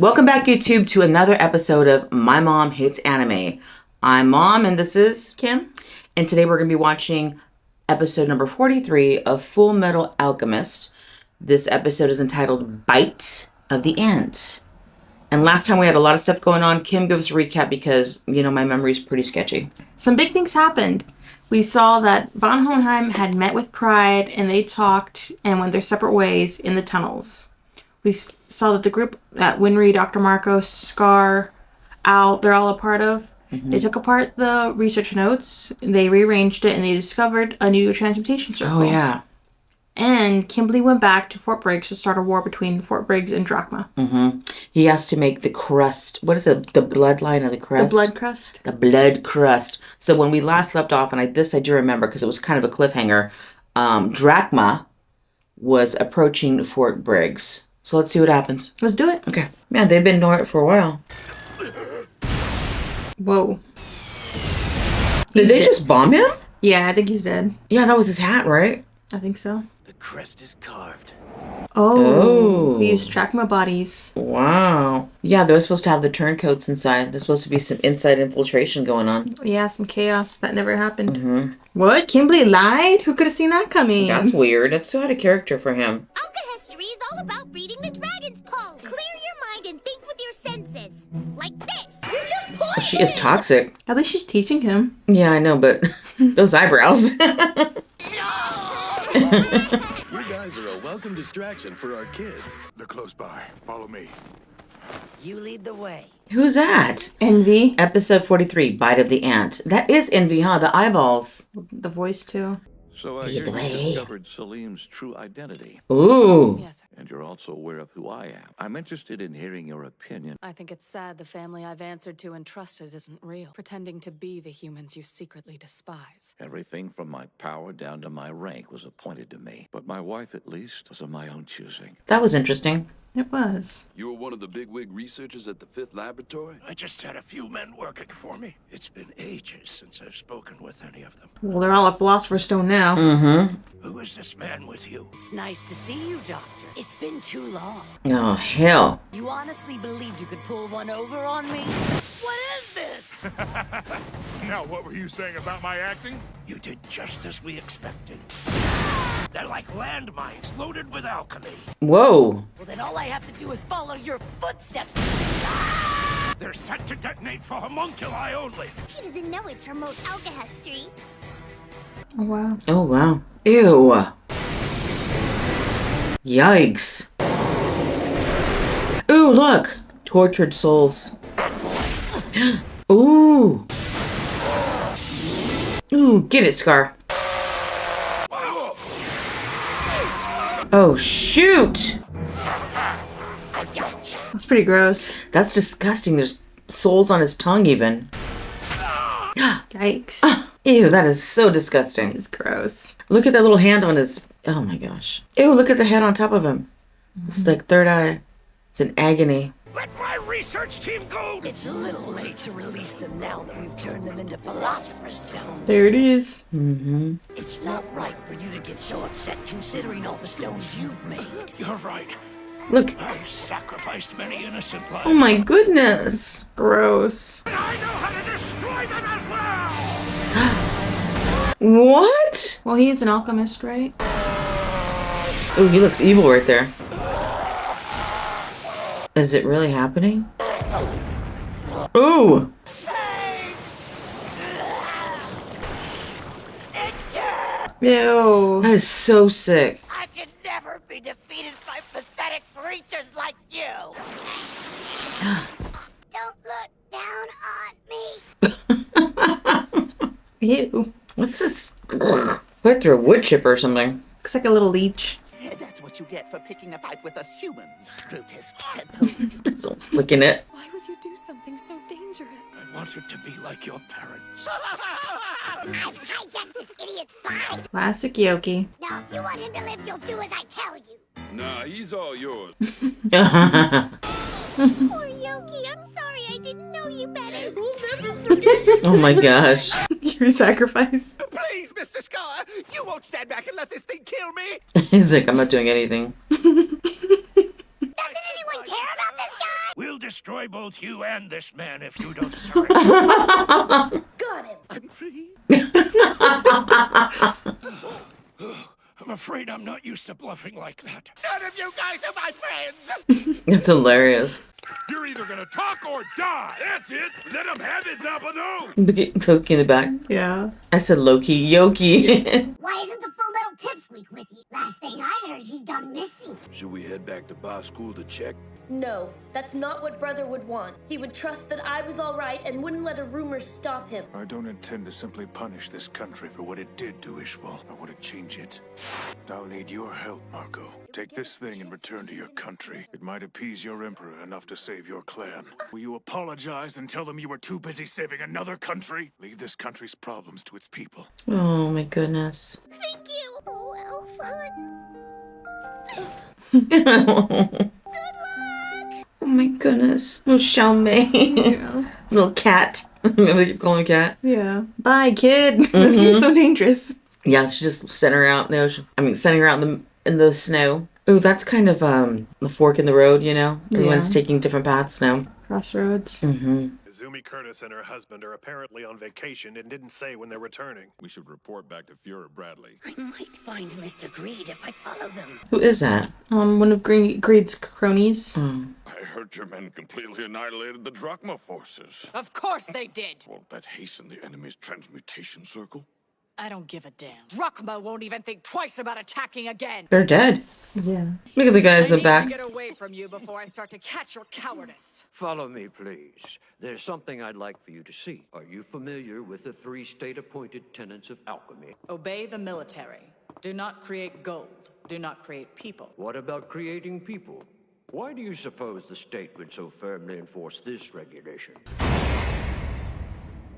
Welcome back, YouTube, to another episode of My Mom Hates Anime. I'm Mom, and this is Kim. And today we're going to be watching episode number 43 of Fullmetal Alchemist. This episode is entitled Bite of the Ant. And last time we had a lot of stuff going on. Kim, give us a recap because, my memory's pretty sketchy. Some big things happened. We saw that von Hohenheim had met with Pride, and they talked and went their separate ways in the tunnels. We saw that the group that Winry, Dr. Marcos, Scar, Al, they're all a part of. Mm-hmm. They took apart the research notes, they rearranged it, and they discovered a new transmutation circle. Oh, yeah. And Kimberly went back to Fort Briggs to start a war between Fort Briggs and Drachma. Mm-hmm. He has to make the crust. What is it? The bloodline of the crust? The blood crust. The blood crust. So when we last left off, and I do remember because it was kind of a cliffhanger, Drachma was approaching Fort Briggs. So let's see what happens. Let's do it. Okay. Man, they've been doing it for a while. Whoa. Did they just bomb him? Yeah, I think he's dead. Yeah, that was his hat, right? I think so. The crest is carved. Oh. We used Drachma bodies. Wow. Yeah, they were supposed to have the turncoats inside. There's supposed to be some inside infiltration going on. Yeah, some chaos. That never happened. Mm-hmm. What? Kimberly lied? Who could have seen that coming? That's weird. That's too out of character for him. Alchemy is all about reading the dragon's pulse. Clear your mind and think with your senses. Like this. You just poisoned. She is toxic. At least she's teaching him. Yeah, I know, but those eyebrows. You guys are a welcome distraction for our kids. They're close by. Follow me. You lead the way. Who's that? Envy. Episode 43, Bite of the Ant. That is Envy, huh? The eyeballs. The voice, too. So I hear you discovered Salim's true identity. Ooh. Yes, sir. And you're also aware of who I am. I'm interested in hearing your opinion. I think it's sad the family I've answered to and trusted isn't real, pretending to be the humans you secretly despise. Everything from my power down to my rank was appointed to me. But my wife, at least, was of my own choosing. That was interesting. It was. You were one of the bigwig researchers at the 5th Laboratory? I just had a few men working for me. It's been ages since I've spoken with any of them. Well, they're all a Philosopher's Stone now. Mm-hmm. Who is this man with you? It's nice to see you, Doctor. It's been too long. Oh, hell. You honestly believed you could pull one over on me? What is this? Now, what were you saying about my acting? You did just as we expected. They're like landmines loaded with alchemy. Whoa. Well, then all I have to do is follow your footsteps. They're set to detonate for homunculi only. He doesn't know it's remote alchemy. Oh, wow. Oh, wow. Ew. Yikes. Ooh, look. Tortured souls. Ooh. Ooh, get it, Scar. Oh, shoot. That's pretty gross. That's disgusting. There's souls on his tongue, even. Yikes. Ew, that is so disgusting. It's gross. Look at that little hand on his... Oh, my gosh. Ew, look at the head on top of him. It's like third eye. It's in agony. Let my research team go! It's a little late to release them now that we've turned them into Philosopher's Stones. There it is. Mm-hmm. It's not right for you to get so upset considering all the stones you've made. You're right. Look. I've sacrificed many innocent lives. Oh, my goodness. Gross. And I know how to destroy them as well! What? Well, he is an alchemist, right? Ooh, he looks evil right there. Is it really happening? Ooh! Ew. That is so sick. I could never be defeated by pathetic creatures like you. Don't look down on me. Ew. What's this? Ugh. Put through a wood chipper or something. Looks like a little leech. That's what you get for picking a fight with us humans, grotesque So, flicking it. Why would you do something so dangerous? I wanted to be like your parents. I've hijacked this idiot's body. Classic Yoki. Now, if you want him to live, you'll do as I tell you. Nah, he's all yours. Poor Yoki, I'm sorry I didn't know you better. We'll never forget you. Oh my gosh. Your sacrifice. Please, Mr. Scar, you won't stand back and let this thing kill me. He's like, I'm not doing anything. Doesn't anyone care about this guy? We'll destroy both you and this man if you don't surrender. Got him. I'm free. I'm afraid I'm not used to bluffing like that. None of you guys are my friends. It's hilarious. You're either gonna talk or die. That's it. Let him have his apple. Loki in the back. Yeah. I said Loki. Yoki. Why isn't the Full Metal Pipsqueak with you? Last thing I heard, she'd gone missing. Should we head back to bar school to check? No, that's not what Brother would want. He would trust that I was all right and wouldn't let a rumor stop him. I don't intend to simply punish this country for what it did to Ishval. I want to change it. And I'll need your help, Marco. Take this thing and return to your country. It might appease your emperor enough to save your clan. Will you apologize and tell them you were too busy saving another country? Leave this country's problems to its people. Oh my goodness. Thank you. Oh, well, fun. Oh my goodness. Oh, Xiaomei. Yeah. Little cat. Remember they keep calling her cat? Yeah. Bye, kid. That seems so dangerous. Yeah, she's just sending her out in the ocean. Sending her out in the snow. Ooh, that's kind of the fork in the road, you know? Everyone's taking different paths now. Crossroads. Mm-hmm. Izumi Curtis and her husband are apparently on vacation and didn't say when they're returning. We should report back to Fuhrer Bradley. I might find Mr. Greed if I follow them. Who is that? One of Greed's cronies. Oh. I heard your men completely annihilated the Drachma forces. Of course they did. Won't that hasten the enemy's transmutation circle? I don't give a damn. Drachma won't even think twice about attacking again. They're dead. Yeah. Look at the guys in the I back. need to get away from you before I start to catch your cowardice. Follow me, please. There's something I'd like for you to see. Are you familiar with the 3 state-appointed tenets of alchemy? Obey the military. Do not create gold. Do not create people. What about creating people? Why do you suppose the state would so firmly enforce this regulation?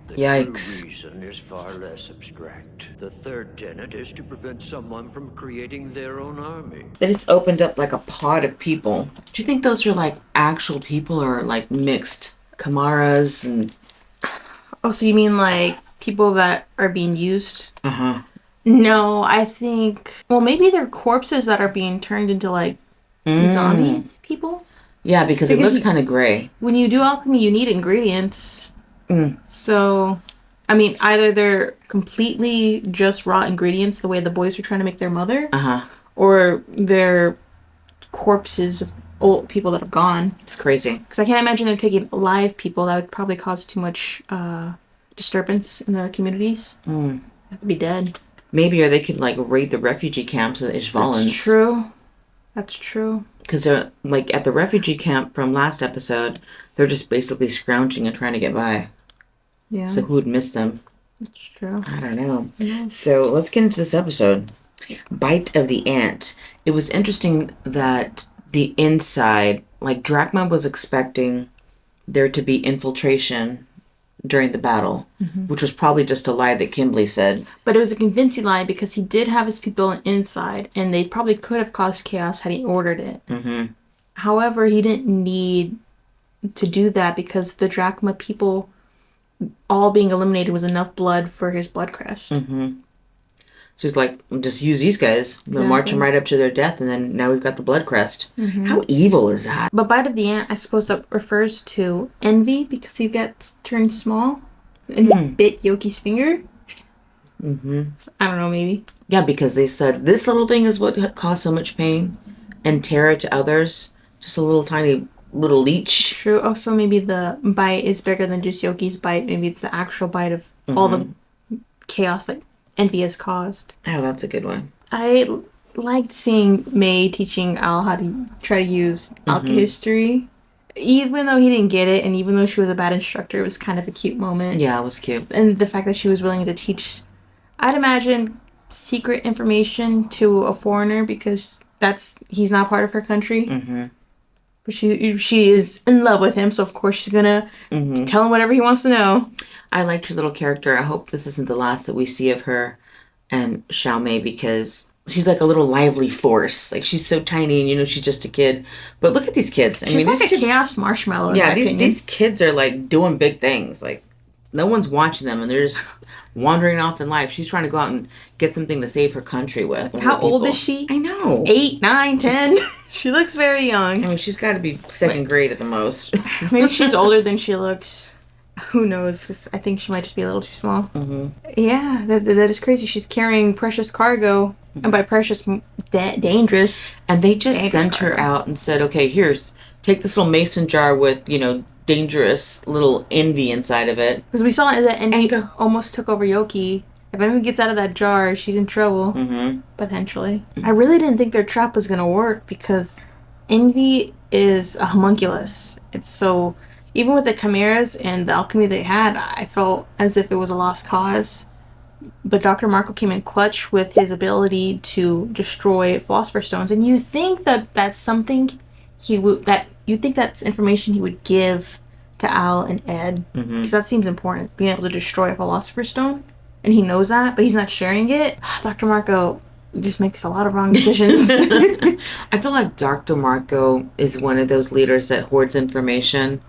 The Yikes. true reason is far less abstract. The 3rd tenet is to prevent someone from creating their own army. They just opened up like a pod of people. Do you think those are like actual people or like mixed Kamaras and... Oh, so you mean like people that are being used? Uh-huh. No, I think... Well, maybe they're corpses that are being turned into like zombies people? Yeah, because it looks kind of gray. When you do alchemy, you need ingredients. So, either they're completely just raw ingredients, the way the boys were trying to make their mother, or they're corpses of old people that have gone. It's crazy. Because I can't imagine they're taking live people. That would probably cause too much disturbance in the communities. They have to be dead. Maybe, or they could like raid the refugee camps of the Ishvalans. That's true. Because they're like at the refugee camp from last episode, they're just basically scrounging and trying to get by. Yeah. So who would miss them? That's true. I don't know. So let's get into this episode. Bite of the Ant. It was interesting that the inside, like Drachma was expecting there to be infiltration during the battle, which was probably just a lie that Kimberly said. But it was a convincing lie because he did have his people inside, and they probably could have caused chaos had he ordered it. However, he didn't need to do that because the Drachma people all being eliminated was enough blood for his blood crest. So he's like, just use these guys. We'll march them right up to their death, and then now we've got the blood crest. How evil is that? But Bite of the Ant, I suppose that refers to envy because he gets turned small and he bit Yoki's finger. So, I don't know, maybe. Yeah, because they said this little thing is what caused so much pain and terror to others. Just a little tiny little leech. True. Oh, so maybe the bite is bigger than just Yoki's bite. Maybe it's the actual bite of all the chaos that envy has caused. Oh, that's a good one. I liked seeing May teaching Al how to try to use alchemy. Even though he didn't get it, and even though she was a bad instructor, it was kind of a cute moment. Yeah, it was cute. And the fact that she was willing to teach, I'd imagine, secret information to a foreigner because he's not part of her country. But she is in love with him, so of course she's gonna tell him whatever he wants to know. I liked her little character. I hope this isn't the last that we see of her and Xiaomei because she's like a little lively force. Like she's so tiny and she's just a kid. But look at these kids. She's like a chaos marshmallow. Yeah, these kids are like doing big things. Like no one's watching them, and they're just wandering off in life. She's trying to go out and get something to save her country with. How old is she? I know. 8, 9, 10. She looks very young. I mean, she's got to be second grade at the most. Maybe she's older than she looks. Who knows? 'Cause I think she might just be a little too small. Mm-hmm. Yeah, that is crazy. She's carrying precious cargo. And by precious, dangerous. And they just sent her out and said, okay, take this little mason jar with, dangerous little envy inside of it. Because we saw that envy almost took over Yoki. If anyone gets out of that jar, she's in trouble. Mm-hmm. Potentially. I really didn't think their trap was going to work because envy is a homunculus. It's so... Even with the chimeras and the alchemy they had, I felt as if it was a lost cause. But Dr. Marco came in clutch with his ability to destroy Philosopher's Stones. And you think that that's something you think that's information he would give to Al and Ed, because that seems important, being able to destroy a Philosopher's Stone, and he knows that, but he's not sharing it. Dr. Marco just makes a lot of wrong decisions. I feel like Dr. Marco is one of those leaders that hoards information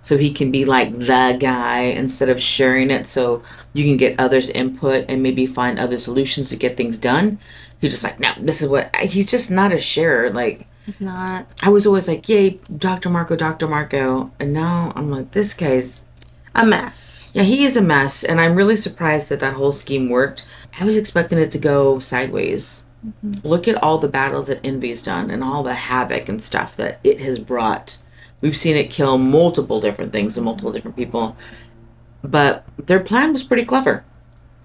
so he can be like the guy instead of sharing it so you can get others' input and maybe find other solutions to get things done. He's just like, no, this is what... He's just not a sharer. Like, he's not. I was always like, yay, Dr. Marco. And now I'm like, this guy's a mess. Yeah, he is a mess. And I'm really surprised that whole scheme worked. I was expecting it to go sideways. Mm-hmm. Look at all the battles that Envy's done and all the havoc and stuff that it has brought. We've seen it kill multiple different things and multiple different people. But their plan was pretty clever.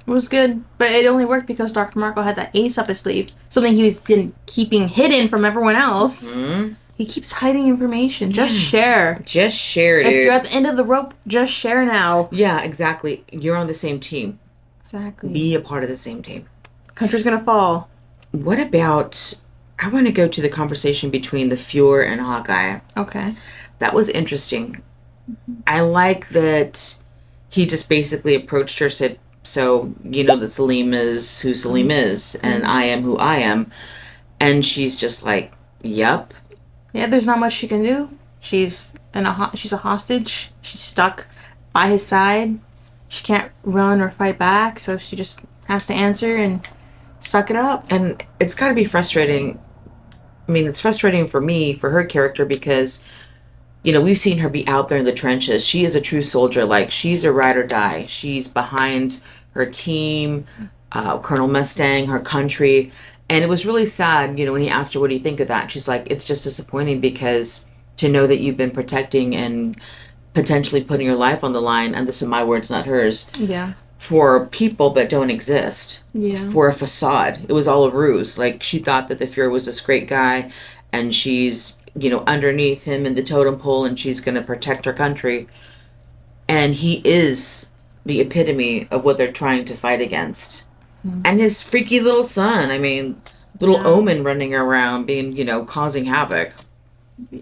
It was good, but it only worked because Dr. Marco had that ace up his sleeve. Something he's been keeping hidden from everyone else. Mm-hmm. He keeps hiding information. Just share. Just share, dude. If you're at the end of the rope, just share now. Yeah, exactly. You're on the same team. Exactly. Be a part of the same team. Country's gonna fall. What about... I want to go to the conversation between the Fuhrer and Hawkeye. Okay. That was interesting. Mm-hmm. I like that he just basically approached her, said, so you know that Salim is who Salim is, and I am who I am. And she's just like, yep. Yeah, there's not much she can do. She's a hostage. She's stuck by his side. She can't run or fight back, so she just has to answer and suck it up. And it's got to be frustrating. I mean, it's frustrating for me, for her character, because, we've seen her be out there in the trenches. She is a true soldier. Like, she's a ride or die. She's behind her team, Colonel Mustang, her country. And it was really sad, when he asked her, what do you think of that? She's like, it's just disappointing because to know that you've been protecting and potentially putting your life on the line, and this is my words, not hers. Yeah. For people that don't exist. Yeah. For a facade. It was all a ruse. Like, she thought that the Fuhrer was this great guy, and she's, underneath him in the totem pole, and she's going to protect her country. And he is the epitome of what they're trying to fight against. Mm-hmm. And his freaky little son, little Omen running around being, causing havoc.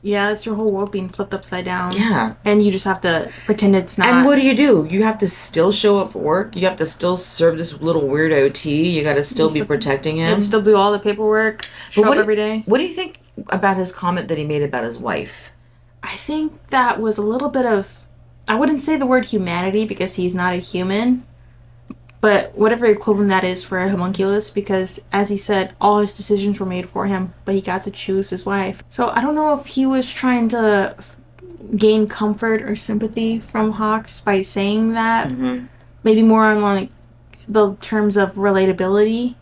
Yeah, it's your whole world being flipped upside down. Yeah. And you just have to pretend it's not. And what do? You have to still show up for work. You have to still serve this little weird OT. You got to still be protecting him. You have to still do all the paperwork. Show up every day. What do you think about his comment that he made about his wife? I think that was a little bit of... I wouldn't say the word humanity because he's not a human. But whatever equivalent that is for a homunculus, because as he said, all his decisions were made for him, but he got to choose his wife. So I don't know if he was trying to gain comfort or sympathy from Hawks by saying that. Mm-hmm. Maybe more on like the terms of relatability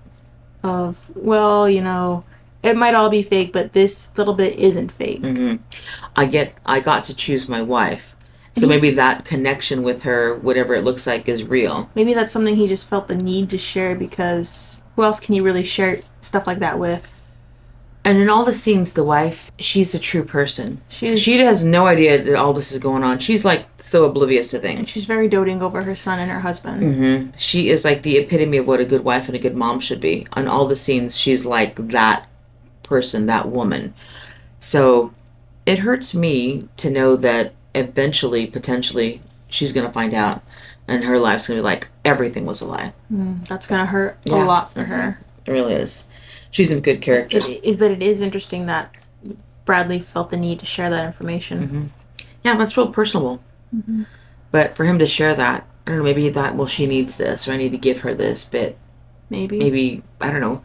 of, well, it might all be fake, but this little bit isn't fake. Mm-hmm. I got to choose my wife. So maybe that connection with her, whatever it looks like, is real. Maybe that's something he just felt the need to share because who else can he really share stuff like that with? And in all the scenes, the wife, she's a true person. She has no idea that all this is going on. She's like so oblivious to things. And she's very doting over her son and her husband. Mm-hmm. She is like the epitome of what a good wife and a good mom should be. On all the scenes, she's like that person, that woman. So it hurts me to know that eventually, potentially, she's going to find out and her life's going to be like, everything was a lie. That's going to hurt a lot for her. It really is. She's a good character. But it is interesting that Bradley felt the need to share that information. Mm-hmm. Yeah, that's real personable. Mm-hmm. But for him to share that, I don't know, maybe he thought, well, she needs this, or I need to give her this, but maybe, I don't know,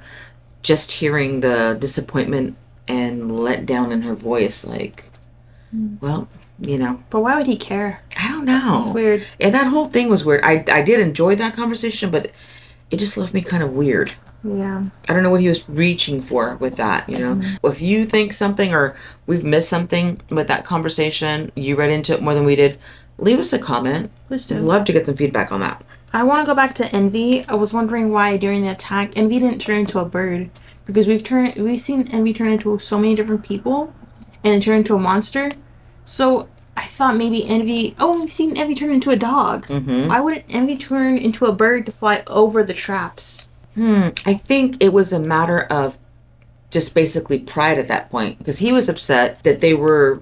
just hearing the disappointment and letdown in her voice, like, well, you know. But why would he care? I don't know. It's weird. Yeah, that whole thing was weird. I did enjoy that conversation, but it just left me kind of weird. Yeah. I don't know what he was reaching for with that, you know. If you think something or we've missed something with that conversation, you read into it more than we did, leave us a comment. Please do. We'd love to get some feedback on that. I want to go back to Envy. I was wondering why during the attack Envy didn't turn into a bird, because we've seen Envy turn into so many different people and then turn into a monster. So I thought maybe Envy... Oh, we've seen Envy turn into a dog. Why wouldn't Envy turn into a bird to fly over the traps? I think it was a matter of just basically pride at that point, because he was upset that they were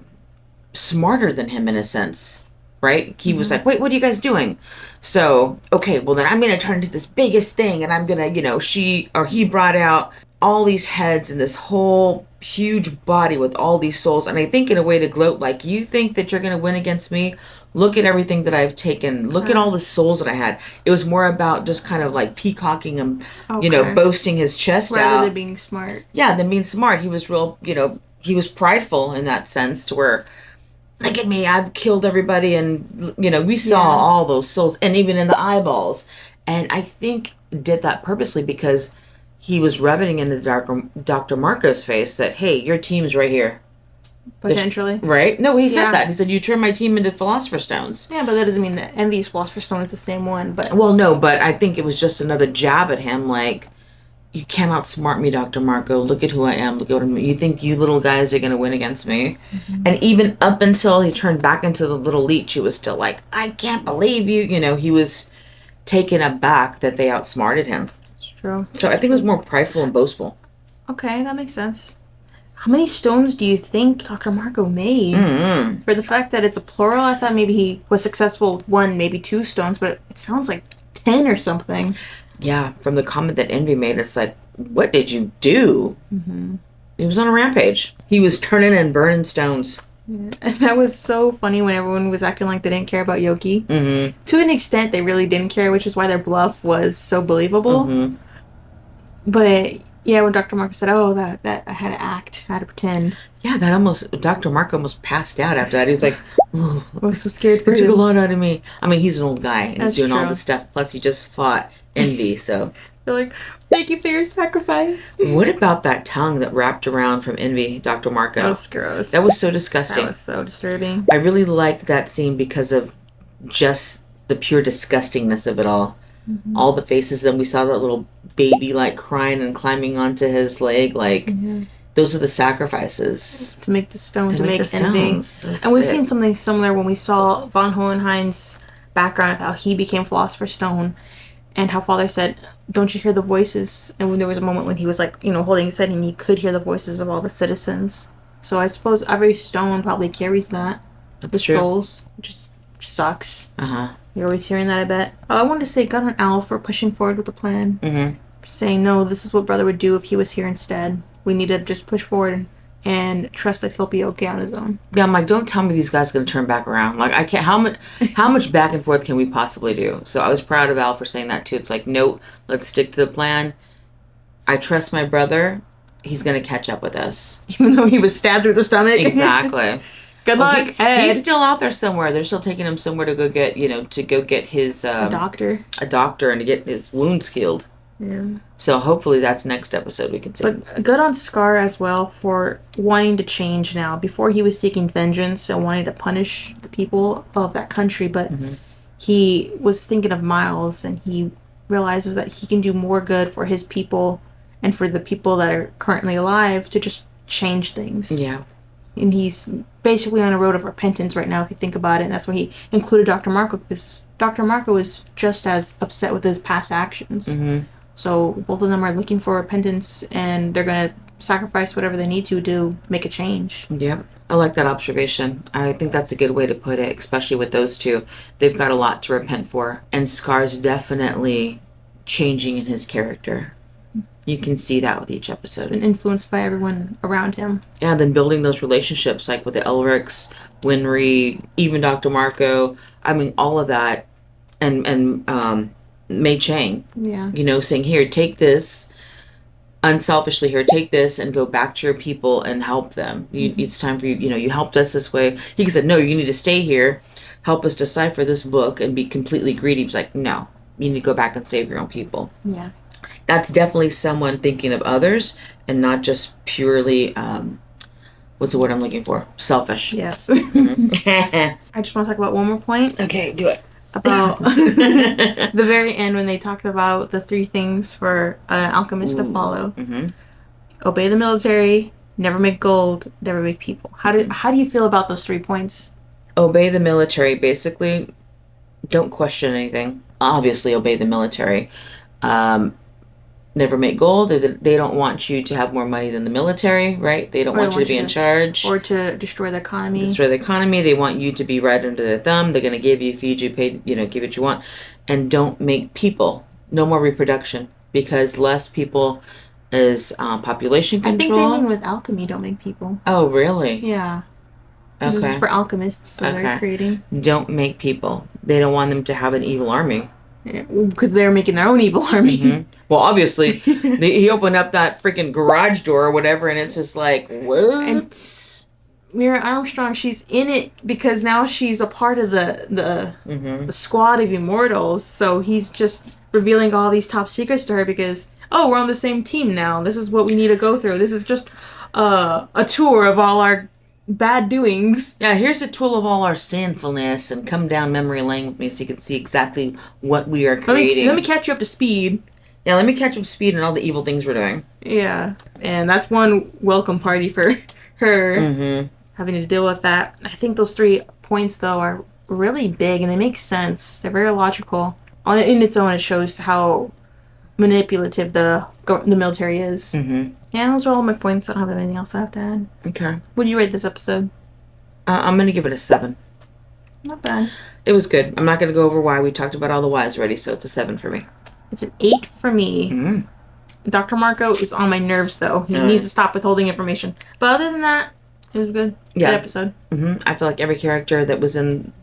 smarter than him in a sense, right? He was like, wait, what are you guys doing? So, okay, well then I'm going to turn into this biggest thing, and I'm going to, you know, he brought out all these heads and this whole huge body with all these souls, and I think in a way to gloat, like, you think that you're going to win against me? Look at everything that I've taken. Look at all the souls that I had. It was more about just kind of like peacocking and, you know, boasting his chest out. Rather than being smart. Yeah, than being smart. He was real, you know, he was prideful in that sense to where, look at me, I've killed everybody. And, you know, we saw all those souls and even in the eyeballs. And I think did that purposely because he was rubbing into Dr. Marco's face that, hey, your team's right here. Potentially. Right? No, he said that. He said, you turn my team into Philosopher's Stones. Yeah, but that doesn't mean that Envy's Philosopher's Stone is the same one. But well, no, but I think it was just another jab at him, like, you cannot smart me, Dr. Marco. Look at who I am. Look at what I'm... You think you little guys are going to win against me? And even up until he turned back into the little leech, he was still like, I can't believe you. You know, he was taken aback that they outsmarted him. It's true. So I think it was more prideful and boastful. Okay, that makes sense. How many stones do you think Dr. Marco made? For the fact that it's a plural, I thought maybe he was successful with 1, maybe 2 stones, but it sounds like 10 or something. Yeah, from the comment that Envy made, it's like, what did you do? He was on a rampage. He was turning and burning stones. Yeah. And that was so funny when everyone was acting like they didn't care about Yoki. To an extent, they really didn't care, which is why their bluff was so believable. But... yeah, when Dr. Marco said, oh, that I had to act, I had to pretend. Yeah, that almost, Dr. Marco almost passed out after that. He was like, oh, I was so scared for it took a lot out of me. I mean, he's an old guy, and That's he's doing true. all this stuff. Plus, he just fought Envy, so. They're like, thank you for your sacrifice. What about that tongue that wrapped around from Envy, Dr. Marco? That was gross. That was so disgusting. That was so disturbing. I really liked that scene because of just the pure disgustingness of it all. All the faces, and we saw that little baby like crying and climbing onto his leg, like those are the sacrifices to make the stone, to make the Envy. So and we've seen something similar when we saw von Hohenheim's background of how he became Philosopher's Stone, and how Father said, don't you hear the voices? And when there was a moment when he was like, you know, holding his head and he could hear the voices of all the citizens. So I suppose every stone probably carries that. That's true. Souls, which sucks. You're always hearing that, I bet. I wanted to say good on Al for pushing forward with the plan. Saying, no, this is what Brother would do if he was here instead. We need to just push forward and trust that he'll be okay on his own. Yeah, I'm like, don't tell me these guys are going to turn back around. Like, I can't, how much back and forth can we possibly do? So I was proud of Al for saying that too. It's like, no, let's stick to the plan. I trust my brother. He's going to catch up with us. Even though he was stabbed through the stomach. Exactly. Good luck. He's still out there somewhere. They're still taking him somewhere to go get, you know, his... a doctor. A doctor and to get his wounds healed. Yeah. So hopefully that's next episode we can see. But good on Scar as well for wanting to change now. Before he was seeking vengeance and wanting to punish the people of that country, but he was thinking of Miles, and he realizes that he can do more good for his people and for the people that are currently alive to just change things. Yeah. And he's basically on a road of repentance right now, if you think about it. And that's why he included Dr. Marco, because Dr. Marco is just as upset with his past actions. So both of them are looking for repentance, and they're going to sacrifice whatever they need to make a change. Yeah, I like that observation. I think that's a good way to put it, especially with those two. They've got a lot to repent for. And Scar's definitely changing in his character. You can see that with each episode. He's been influenced by everyone around him. Yeah, then building those relationships, like with the Elrics, Winry, even Dr. Marco. I mean, all of that and Mei Chang. Yeah. You know, saying, here, take this, unselfishly here, take this and go back to your people and help them. It's time for you, you know, you helped us this way. He said, no, you need to stay here, help us decipher this book and be completely greedy. He's like, no, you need to go back and save your own people. Yeah. That's definitely someone thinking of others and not just purely, what's the word I'm looking for? Selfish. Yes. Mhm. I just want to talk about one more point. Okay, do it. About the very end when they talked about the 3 things for an alchemist to follow. Mm-hmm. Obey the military, never make gold, never make people. How do you feel about those 3 points? Obey the military. Basically, don't question anything. Obviously, obey the military. Never make gold. They don't want you to have more money than the military, right? They don't want you to be in charge. Or to destroy the economy. Destroy the economy. They want you to be right under their thumb. They're going to give you, feed you, pay, you know, give what you want. And don't make people. No more reproduction. Because less people is population control. I think they mean with alchemy, don't make people. Oh, really? Yeah. Okay. This is for alchemists, so they're creating. Don't make people. They don't want them to have an evil army. Because they're making their own evil army. Mm-hmm. Well, obviously, he opened up that freaking garage door or whatever, and it's just like, what? And Mira Armstrong, she's in it because now she's a part of the squad of immortals. So he's just revealing all these top secrets to her because, oh, we're on the same team now. This is what we need to go through. This is just a tour of all our bad doings. Yeah, here's a tool of all our sinfulness, and come down memory lane with me so you can see exactly what we are creating. Let me catch you up to speed. Yeah, let me catch up to speed and all the evil things we're doing. Yeah, and that's one welcome party for her having to deal with that. I think those 3 points, though, are really big and they make sense. They're very logical. In its own, it shows how manipulative the military is. Yeah, those are all my points. I don't have anything else I have to add. Okay. What do you rate this episode? I'm going to give it a 7. Not bad. It was good. I'm not going to go over why. We talked about all the whys already, so it's a 7 for me. It's an 8 for me. Dr. Marco is on my nerves, though. He needs to stop withholding information. But other than that, it was good. Yeah. Good episode. I feel like every character that was in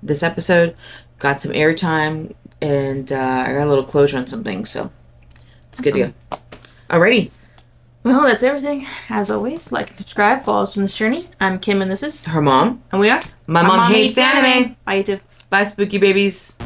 this episode got some airtime, and I got a little closure on some things, so it's a good deal. Alrighty. Well, that's everything. As always, like and subscribe. Follow us on this journey. I'm Kim, and this is her mom. And we are My Mom Hates Anime. Bye, YouTube. Bye, spooky babies.